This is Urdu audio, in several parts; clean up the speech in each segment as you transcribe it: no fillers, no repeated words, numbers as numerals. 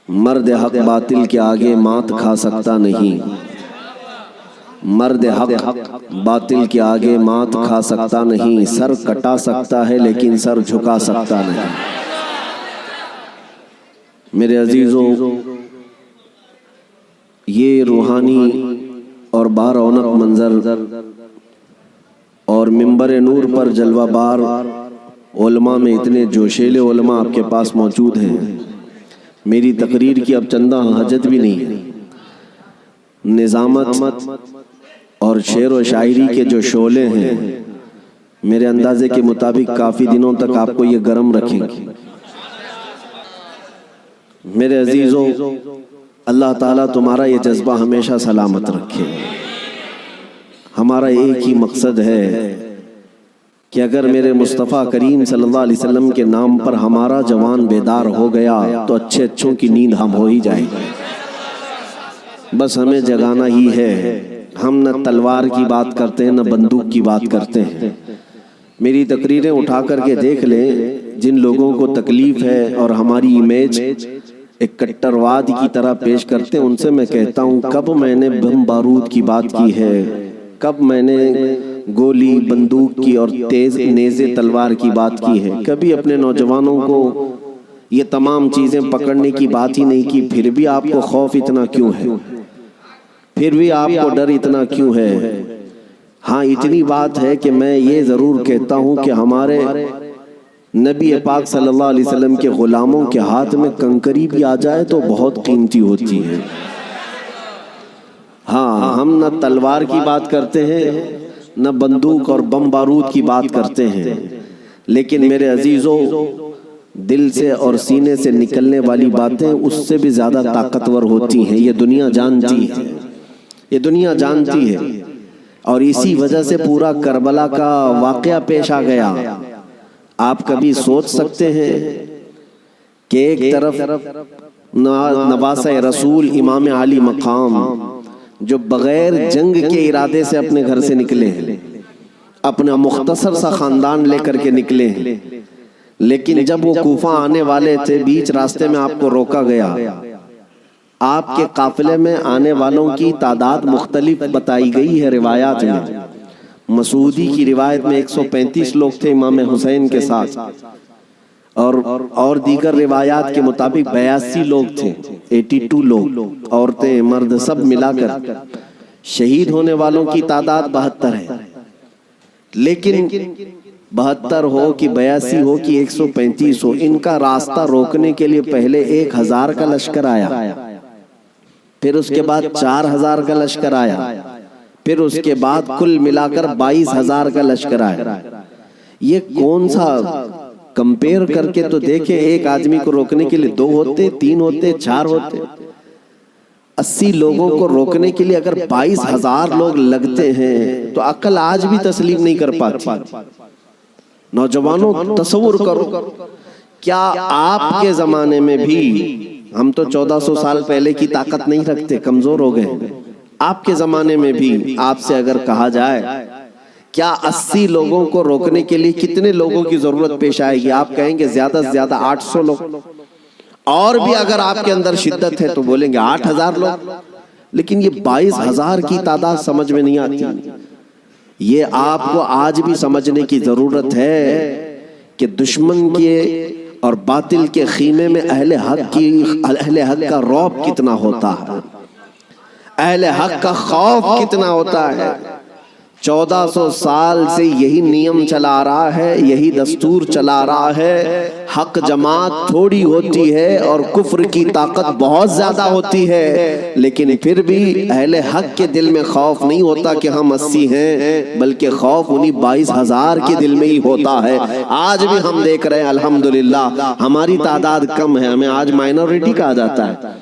مرد حق باطل کے آگے مات کھا سکتا نہیں، مرد حق باطل کے آگے مات کھا سکتا نہیں، سر کٹا سکتا ہے لیکن سر جھکا سکتا نہیں۔ میرے عزیزوں، یہ روحانی اور بارونق منظر اور منبر نور پر جلوہ بار علماء میں اتنے جوشیلے علماء آپ کے پاس موجود ہیں۔ میری تقریر کی اب چندہ حاجت بھی نہیں ہے۔ نظامت اور شعر و شاعری کے جو شعلے ہیں میرے اندازے کے مطابق کافی دنوں تک آپ کو یہ گرم رکھیں گے۔ میرے عزیزوں، اللہ تعالیٰ تمہارا یہ جذبہ ہمیشہ سلامت رکھے۔ ہمارا ایک ہی مقصد ہے کہ اگر میرے مصطفیٰ کریم صلی اللہ علیہ وسلم کے نام پر ہمارا جوان بیدار ہو گیا تو اچھے اچھوں کی نیند ہم ہو ہی جائے گی۔ بس ہمیں جگانا ہی ہے۔ ہم نہ تلوار کی بات کرتے ہیں نہ بندوق کی بات کرتے ہیں۔ میری تقریریں اٹھا کر کے دیکھ لیں، جن لوگوں کو تکلیف ہے اور ہماری امیج ایک کٹرواد کی طرح پیش کرتے ہیں، ان سے میں کہتا ہوں کب میں نے بم بارود کی بات کی ہے، کب میں نے گولی بندوق کی اور تیز نیزے تلوار کی بات کی ہے؟ کبھی اپنے نوجوانوں کو یہ تمام چیزیں پکڑنے کی بات ہی نہیں کی۔ پھر بھی آپ کو خوف اتنا کیوں ہے؟ پھر بھی آپ کو ڈر اتنا کیوں ہے؟ ہاں، اتنی بات ہے کہ میں یہ ضرور کہتا ہوں کہ ہمارے نبی پاک صلی اللہ علیہ وسلم کے غلاموں کے ہاتھ میں کنکری بھی آ جائے تو بہت قیمتی ہوتی ہے۔ ہاں، ہم نہ تلوار کی بات کرتے ہیں نہ بندوق اور بم بارود کی بات کرتے ہیں، لیکن میرے عزیزوں، دل سے اور سینے سے نکلنے والی باتیں اس سے بھی زیادہ طاقتور ہوتی ہیں۔ یہ دنیا جانتی ہے، یہ دنیا جانتی ہے، اور اسی وجہ سے پورا کربلا کا واقعہ پیش آ گیا۔ آپ کبھی سوچ سکتے ہیں کہ ایک طرف نواسہ رسول امام علی مقام جو بغیر جنگ کے ارادے سے اپنے گھر سے نکلے ہیں، اپنا مختصر سا خاندان لے کر کے نکلے ہیں، لیکن جب وہ کوفہ آنے والے تھے، بیچ راستے میں آپ کو روکا گیا۔ آپ کے قافلے میں آنے والوں کی تعداد مختلف بتائی گئی ہے روایات میں۔ مسعودی کی روایت میں 135 لوگ تھے امام حسین کے ساتھ، اور دیگر روایات کے مطابق 82 لوگ تھے، 82 لوگ، عورتیں مرد سب ملا کر۔ شہید ہونے والوں کی تعداد 72 ہے، لیکن 72 ہو کہ 82 ہو کہ 135 ہو، ان کا راستہ روکنے کے لیے پہلے 1000 کا لشکر آیا، پھر اس کے بعد 4000 کا لشکر آیا، پھر اس کے بعد کل ملا کر 22000 کا لشکر آیا۔ یہ کون سا کمپیر کر کے تو دیکھیں، ایک آدمی کو روکنے کے لیے 2 ہوتے، 3 ہوتے، 4 ہوتے۔ 80 لوگوں کو روکنے کے لیے اگر 22000 لوگ لگتے ہیں تو عقل آج بھی تسلیم نہیں کر پاتی۔ نوجوانوں تصور کرو، کیا آپ کے زمانے میں بھی، ہم تو 1400 سال پہلے کی طاقت نہیں رکھتے، کمزور ہو گئے، آپ کے زمانے میں بھی آپ سے اگر کہا جائے کیا 80 لوگوں کو روکنے کے لیے کتنے لوگوں کی ضرورت پیش آئے گی؟ آپ کہیں گے زیادہ سے زیادہ 800 لوگ، اور بھی اگر آپ کے اندر شدت ہے تو بولیں گے 8000 لوگ، لیکن یہ 22000 کی تعداد سمجھ میں نہیں آتی۔ یہ آپ کو آج بھی سمجھنے کی ضرورت ہے کہ دشمن کے اور باطل کے خیمے میں اہل حق کا رعب کتنا ہوتا ہے، اہل حق کا خوف کتنا ہوتا ہے۔ 1400 سال سے یہی نیم چلا رہا ہے، یہی دستور چلا رہا ہے۔ حق جماعت تھوڑی ہوتی ہے اور کفر کی طاقت بہت زیادہ ہوتی ہے، لیکن پھر بھی اہل حق کے دل میں خوف نہیں ہوتا کہ ہم 80 ہیں، بلکہ خوف انہی 22000 کے دل میں ہی ہوتا ہے۔ آج بھی ہم دیکھ رہے ہیں الحمدللہ ہماری تعداد کم ہے، ہمیں آج مائنورٹی کہا جاتا ہے،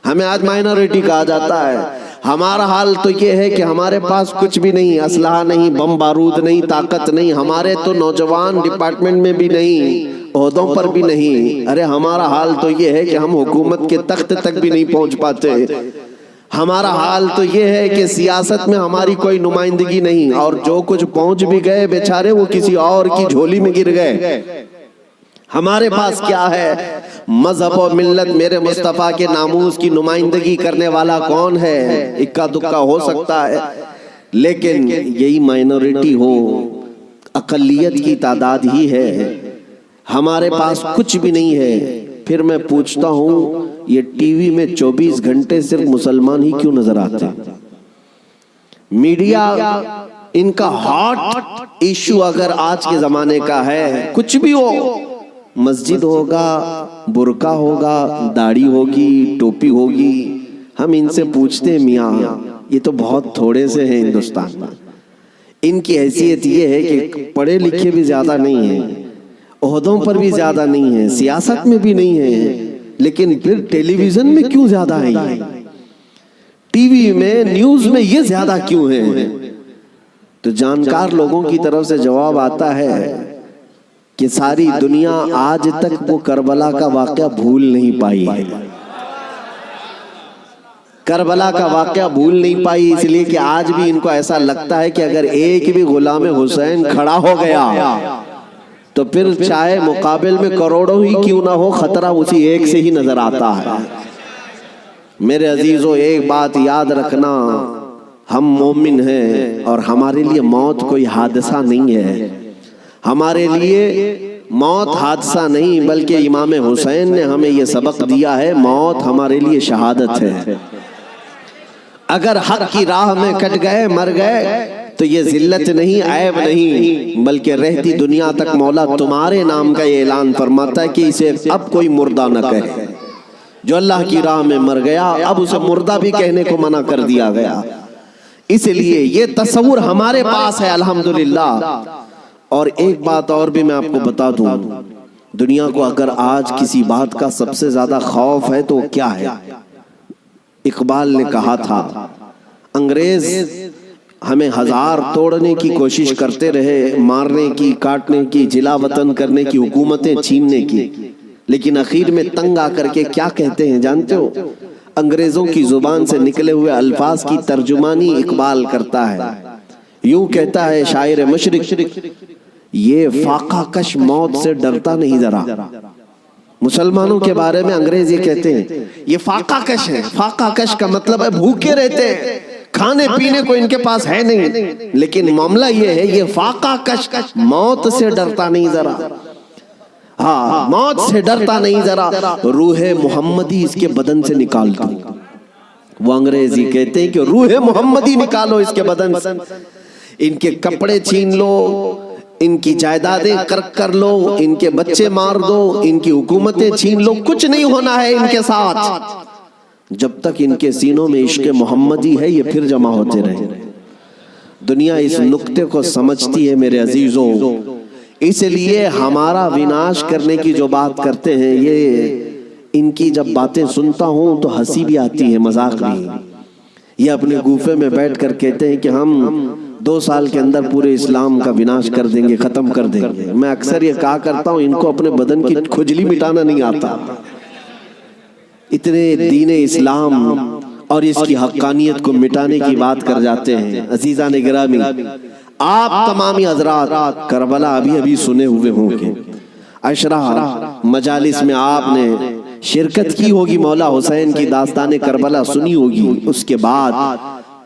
ہمیں آج مائنورٹی کہا جاتا ہے۔ ہمارا حال تو یہ ہے کہ ہمارے پاس کچھ بھی نہیں، اسلحہ نہیں، بم بارود نہیں، طاقت نہیں، ہمارے تو نوجوان ڈپارٹمنٹ میں بھی نہیں، عہدوں پر بھی نہیں۔ ارے ہمارا حال تو یہ ہے کہ ہم حکومت کے تخت تک بھی نہیں پہنچ پاتے۔ ہمارا حال تو یہ ہے کہ سیاست میں ہماری کوئی نمائندگی نہیں، اور جو کچھ پہنچ بھی گئے بیچارے وہ کسی اور کی جھولی میں گر گئے۔ ہمارے پاس کیا ہے؟ مذہب و ملت میرے مصطفیٰ کے ناموس کی نمائندگی کرنے والا کون ہے؟ اکا دکا ہو سکتا ہے، لیکن یہی مائنورٹی ہو، اقلیت کی تعداد ہی ہے۔ ہمارے پاس کچھ بھی نہیں ہے۔ پھر میں پوچھتا ہوں یہ ٹی وی میں 24 گھنٹے صرف مسلمان ہی کیوں نظر آتے ہیں؟ میڈیا ان کا ہاٹ ایشو اگر آج کے زمانے کا ہے، کچھ بھی ہو، مسجد ہوگا، برقع ہوگا، داڑھی ہوگی، ٹوپی ہوگی، ہم ان سے پوچھتے ہیں میاں یہ تو بہت تھوڑے سے ہیں ہندوستان میں، ان کی حیثیت یہ ہے کہ پڑھے لکھے بھی زیادہ نہیں ہیں، عہدوں پر بھی زیادہ نہیں ہیں، سیاست میں بھی نہیں ہیں، لیکن پھر ٹیلی ویژن میں کیوں زیادہ ہیں؟ ٹی وی میں، نیوز میں یہ زیادہ کیوں ہیں؟ تو جانکار لوگوں کی طرف سے جواب آتا ہے کہ ساری دنیا آج تک وہ کربلا کا واقعہ بھول نہیں پائی۔ کربلا کا واقعہ بھول نہیں پائی اس لیے کہ آج بھی ان کو ایسا لگتا ہے کہ اگر ایک بھی غلام حسین کھڑا ہو گیا تو پھر چاہے مقابل میں کروڑوں ہی کیوں نہ ہو، خطرہ اسی ایک سے ہی نظر آتا ہے۔ میرے عزیزو، ایک بات یاد رکھنا، ہم مومن ہیں اور ہمارے لیے موت کوئی حادثہ نہیں ہے۔ ہمارے لیے موت حادثہ نہیں، بلکہ امام حسین نے ہمیں یہ سبق دیا ہے، موت ہمارے لیے شہادت ہے۔ اگر حق کی راہ میں کٹ گئے، مر گئے، تو یہ ذلت نہیں، عیب نہیں، بلکہ رہتی دنیا تک مولا تمہارے نام کا یہ اعلان فرماتا ہے کہ اسے اب کوئی مردہ نہ کہے۔ جو اللہ کی راہ میں مر گیا اب اسے مردہ بھی کہنے کو منع کر دیا گیا۔ اس لیے یہ تصور ہمارے پاس ہے الحمدللہ۔ اور ایک بات اور بھی میں آپ کو بتا دوں، دنیا کو اگر آج کسی بات کا سب سے زیادہ خوف ہے تو کیا ہے؟ اقبال نے کہا تھا انگریز ہمیں ہزار توڑنے کی کوشش کرتے رہے، مارنے کی، کاٹنے کی، جلا وطن کرنے کی، حکومتیں چھیننے کی، لیکن اخیر میں تنگ آ کر کے کیا کہتے ہیں جانتے ہو؟ انگریزوں کی زبان سے نکلے ہوئے الفاظ کی ترجمانی اقبال کرتا ہے، یوں کہتا ہے شاعر مشرق، یہ فاقہ کش موت سے ڈرتا نہیں ذرا۔ مسلمانوں کے بارے میں انگریز یہ کہتے ہیں یہ فاقہ کش ہے۔ فاقہ کش کا مطلب ہے بھوکے رہتے ہیں، کھانے پینے کو ان کے پاس ہے نہیں، لیکن معاملہ یہ ہے یہ فاقہ کش موت سے ڈرتا نہیں ذرا۔ ہاں، موت سے ڈرتا نہیں ذرا، روح محمدی اس کے بدن سے نکال دو۔ وہ انگریز یہ کہتے ہیں کہ روح محمدی نکالو اس کے بدن سے، ان کے کپڑے چھین لو، ان کی جائیدادیں کرک کر لو، ان کے بچے مار دو، ان کی حکومتیں چھین لو، کچھ نہیں ہونا ہے ان کے ساتھ جب تک ان کے سینوں میں عشق محمدی ہے، یہ پھر جمع ہوتے رہے۔ دنیا اس نقطے کو سمجھتی ہے میرے عزیزوں، اس لیے ہمارا وناش کرنے کی جو بات کرتے ہیں، یہ ان کی جب باتیں سنتا ہوں تو ہنسی بھی آتی ہے، مذاق بھی۔ یہ اپنے گوفے میں بیٹھ کر کہتے ہیں کہ ہم 2 سال کے اندر پورے اسلام کا وناش کر دیں گے، ختم کر دیں گے۔ میں اکثر یہ کہا کرتا ہوں ان کو اپنے بدن کی کھجلی مٹانا نہیں آتا، اتنے دین اسلام اور اس کی حقانیت کو مٹانے کی بات کر جاتے ہیں۔ عزیزان گرامی، آپ تمامی حضرات کربلا ابھی سنے ہوئے ہوں گے، عشرہ مجالس میں آپ نے شرکت کی ہوگی، مولا حسین کی داستان کربلا سنی ہوگی۔ اس کے بعد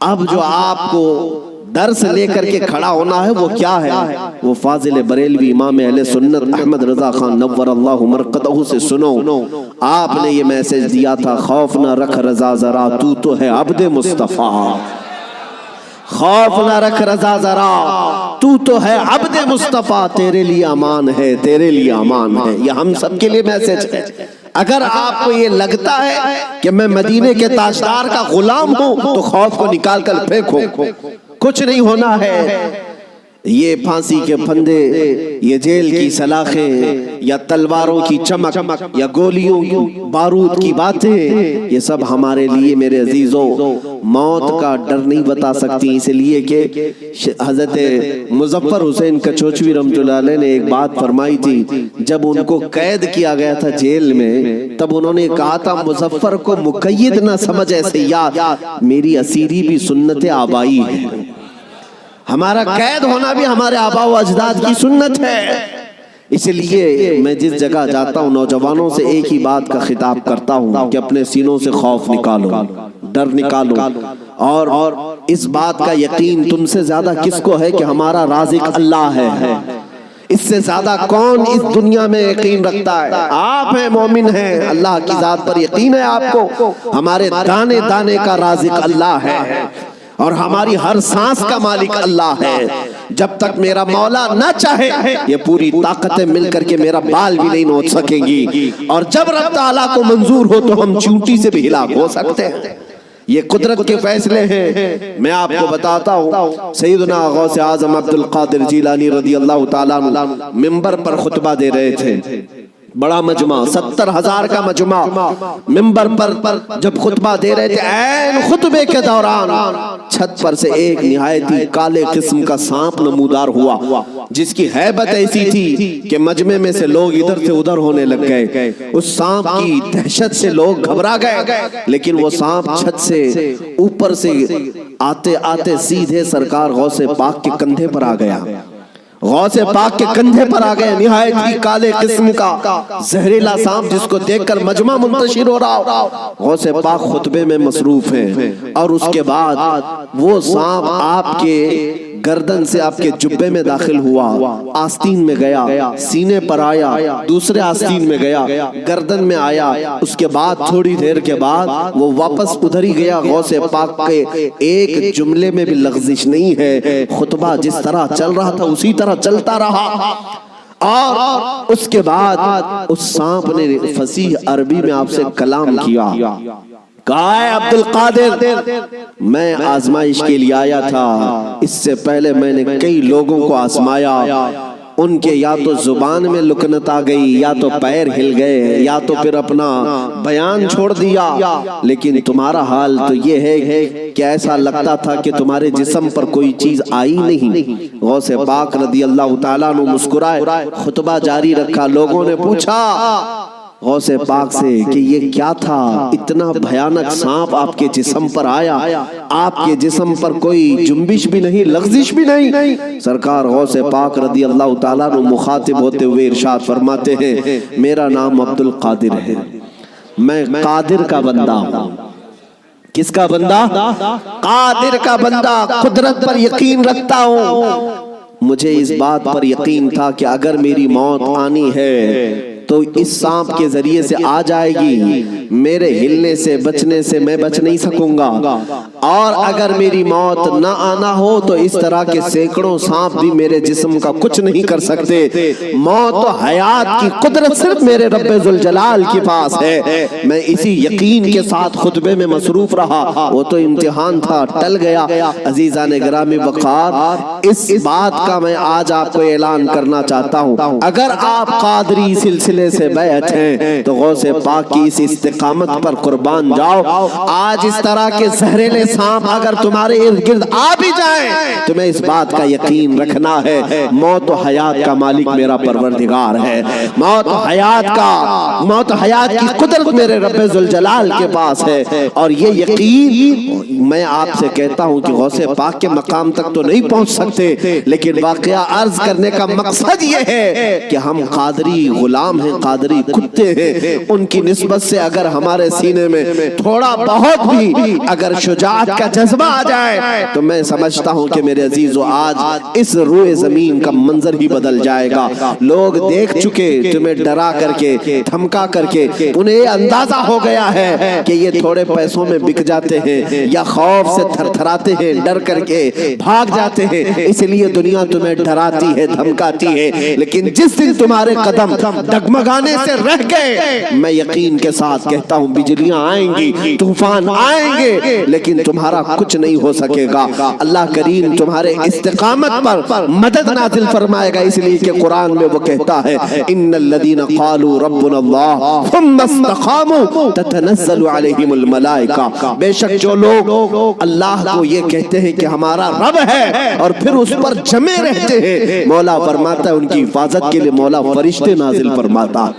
اب جو آپ کو درس لے کر کے کھڑا ہونا ہے وہ کیا ہے؟ وہ فاضل بریلوی امام اہل سنت احمد رضا خان نور اللہ مرقدہ سے سنو۔ آپ نے یہ میسج دیا تھا، خوف نہ رکھ رضا ذرا، تو ہے عبد مصطفیٰ۔ خوف نہ رکھ رضا ذرا، تو ہے عبد مصطفیٰ، تیرے لیے امان ہے، تیرے لیے امان ہے۔ یہ ہم سب کے لیے میسج ہے۔ اگر آپ کو یہ لگتا ہے کہ میں مدینے کے تاجدار کا غلام ہوں تو خوف کو نکال کر پھینکو، کچھ نہیں ہونا ہے۔ یہ پھانسی کے پھندے، یہ جیل کی سلاخیں، یا تلواروں کی چمک، یا گولیوں بارود کی باتیں، یہ سب ہمارے لیے میرے عزیزوں موت کا ڈر نہیں بتا سکتی۔ اس لیے کہ حضرت مظفر حسین کچوچوی رحمۃ اللہ علیہ نے ایک بات فرمائی تھی، جب ان کو قید کیا گیا تھا جیل میں، تب انہوں نے کہا تھا مظفر کو مقید نہ سمجھ اے سیاد، میری اسیری بھی سنت آبائی ہے۔ ہمارا قید ہونا بھی ہمارے آبا و اجداد کی سنت ہے، اس لیے میں جس جگہ جاتا ہوں نوجوانوں سے ایک ہی بات کا خطاب کرتا ہوں کہ اپنے سینوں سے خوف نکالو، ڈر نکالو، اور اس بات کا یقین تم سے زیادہ کس کو ہے کہ ہمارا رازق اللہ ہے؟ اس سے زیادہ کون اس دنیا میں یقین رکھتا ہے؟ آپ ہیں، مومن ہیں، اللہ کی ذات پر یقین ہے آپ کو؟ ہمارے دانے دانے کا رازق اللہ ہے اور ہماری ہر سانس کا مالک اللہ ہے۔ جب تک میرا مولا نہ چاہے یہ پوری طاقتیں مل کر کے میرا بال بھی نہیں نوچ سکیں گی، اور جب رب تعالیٰ کو منظور ہو تو ہم چونٹی سے بھی ہلاک ہو سکتے ہیں۔ یہ قدرت کے فیصلے ہیں۔ میں آپ کو بتاتا ہوں، سیدنا غوث اعظم عبد القادر جیلانی رضی اللہ تعالیٰ عنہ منبر پر خطبہ دے رہے تھے، بڑا مجمع، 70,000 کا مجمع، منبر پر جب خطبہ دے رہے تھے، عین خطبے کے دوران چھت پر سے ایک نہایت ہی کالے قسم کا سانپ نمودار ہوا، جس کی ہیبت ایسی تھی کہ مجمع میں سے لوگ ادھر سے ادھر ہونے لگ گئے۔ اس سانپ کی دہشت سے لوگ گھبرا گئے، لیکن وہ سانپ چھت سے اوپر سے آتے آتے سیدھے سرکار غوث پاک کے کندھے پر آ گیا۔ غوث پاک کے کندھے پر آ گئے، نہایت ہی کالے قسم کا زہریلا سانپ، جس کو دیکھ کر مجمع منتشر ہو رہا۔ غوث پاک خطبے میں مصروف ہیں، اور اس کے بعد وہ سانپ آپ کے گردن سے آپ کے جبے میں داخل ہوا، آستین میں گیا، سینے پر آیا، دوسرے آستین میں گیا، گردن میں آیا۔ اس کے بعد تھوڑی دیر کے بعد وہ واپس ادھر ہی گیا۔ غوث پاک کے ایک جملے میں بھی لغزش نہیں ہے، خطبہ جس طرح چل رہا تھا اسی طرح چلتا رہا۔ اور اس کے بعد اس سانپ نے فصیح عربی میں آپ سے کلام کیا، کہا ہے عبد القادر، میں آزمائش کے لیے آیا تھا، اس سے پہلے میں نے کئی لوگوں کو آزمایا، ان کے یا تو زبان میں لکنت آ گئی، یا تو پیر ہل گئے، یا تو پھر اپنا بیان چھوڑ دیا، لیکن تمہارا حال تو یہ ہے کہ ایسا لگتا تھا کہ تمہارے جسم پر کوئی چیز آئی نہیں۔ غوث پاک رضی اللہ تعالیٰ عنہ مسکرائے، خطبہ جاری رکھا۔ لوگوں نے پوچھا غوث پاک سے کہ یہ کیا تھا، اتنا بھیانک سانپ آپ کے جسم پر آیا، آپ کے جسم پر کوئی جنبش بھی نہیں، لغزش بھی نہیں۔ سرکار غوث پاک رضی اللہ تعالیٰ عنہ مخاطب ہوتے ہوئے ارشاد فرماتے ہیں، میرا نام عبد القادر ہے، میں قادر کا بندہ ہوں۔ کس کا بندہ؟ قادر کا بندہ، قدرت پر یقین رکھتا ہوں۔ مجھے اس بات پر یقین تھا کہ اگر میری موت آنی ہے تو اس سانپ کے ذریعے سے آ جائے گی، میرے ہلنے سے بچنے سے میں بچ نہیں سکوں گا، اور اگر میری موت نہ آنا ہو تو اس طرح کے سینکڑوں سانپ بھی میرے جسم کا کچھ نہیں کر سکتے۔ موت و حیات کی قدرت صرف میرے رب ذوالجلال کے پاس ہے۔ میں اسی یقین کے ساتھ خطبے میں مصروف رہا، وہ تو امتحان تھا، ٹل گیا۔ عزیزان گرامی وقار، اس بات کا میں آج آپ کو اعلان کرنا چاہتا ہوں، اگر آپ قادری سلسلے سے بیعت ہیں تو غوث پاک کی اس استقامت پر قربان جاؤ۔ آج اس طرح کے زہریلے سانپ اگر تمہارے ارد گرد آ بھی جائیں، تمہیں اس بات کا یقین رکھنا ہے، موت و حیات کا مالک میرا پروردگار ہے، موت و حیات کی قدرت میرے رب ذوالجلال کے پاس ہے۔ اور یہ یقین میں آپ سے کہتا ہوں کہ غوث پاک کے مقام تک تو نہیں پہنچ سکتے، لیکن واقعہ عرض کرنے کا مقصد یہ ہے کہ ہم قادری غلام ہیں، قادری کتے ہیں، ان کی نسبت سے اگر ہمارے سینے میں تھوڑا بہت بھی اگر شجاعت کا جذبہ آ جائے تو میں سمجھتا ہوں کہ میرے عزیزو آج اس روئے زمین کا منظر ہی بدل جائے گا۔ لوگ دیکھ چکے تمہیں ڈرا کر کے، دھمکا کر کے، انہیں یہ اندازہ ہو گیا ہے کہ یہ تھوڑے پیسوں میں بک جاتے ہیں یا خوف سے تھر تھراتے ہیں، ڈر کر کے بھاگ جاتے ہیں، اس لیے دنیا تمہیں ڈراتی ہے، دھمکاتی ہے۔ لیکن جس دن تمہارے قدم ڈگمگانے سے رہ گئے، میں یقین کے ساتھ کہتا ہوں بجلیاں آئیں گی، طوفان آئیں گے، لیکن تمہارا کچھ نہیں ہو سکے گا۔ اللہ کریم تمہارے استقامت پر مدد نازل فرمائے گا، اس لیے کہ قرآن میں وہ کہتا ہے ان الذین قالوا ربنا اللہ ثم استقاموا تتنزل علیہم الملائکہ، بے شک جو لوگ اللہ کو یہ کہتے ہیں کہ ہمارا رب ہے اور پھر اس پر جمے رہتے ہیں، مولا فرماتا ہے ان کی حفاظت کے لیے مولا فرشتے نازل فرماتا۔